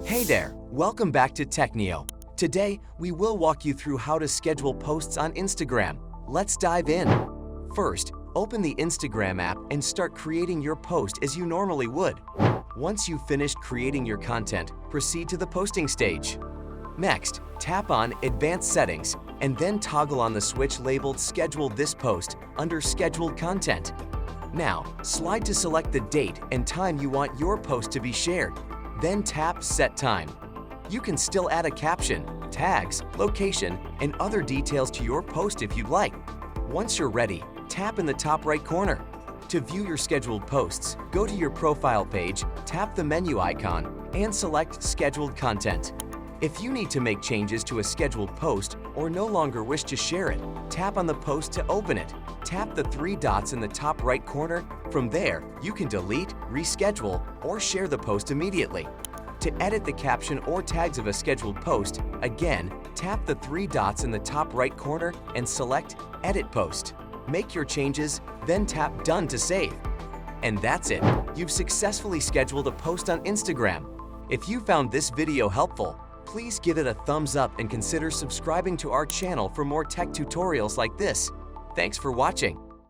Hey there, welcome back to Techneo. Today, we will walk you through how to schedule posts on Instagram. Let's dive in. First, open the Instagram app and start creating your post as you normally would. Once you've finished creating your content, proceed to the posting stage. Next, tap on Advanced Settings and then toggle on the switch labeled Schedule this post under Scheduled Content. Now, slide to select the date and time you want your post to be shared. Then tap Set Time. You can still add a caption, tags, location, and other details to your post if you'd like. Once you're ready, tap in the top right corner. To view your scheduled posts, go to your profile page, tap the menu icon, and select Scheduled Content. If you need to make changes to a scheduled post or no longer wish to share it, tap on the post to open it. Tap the three dots in the top right corner. From there, you can delete, reschedule, or share the post immediately. To edit the caption or tags of a scheduled post, again, tap the three dots in the top right corner and select Edit Post. Make your changes, then tap Done to save. And that's it. You've successfully scheduled a post on Instagram. If you found this video helpful, please give it a thumbs up and consider subscribing to our channel for more tech tutorials like this. Thanks for watching.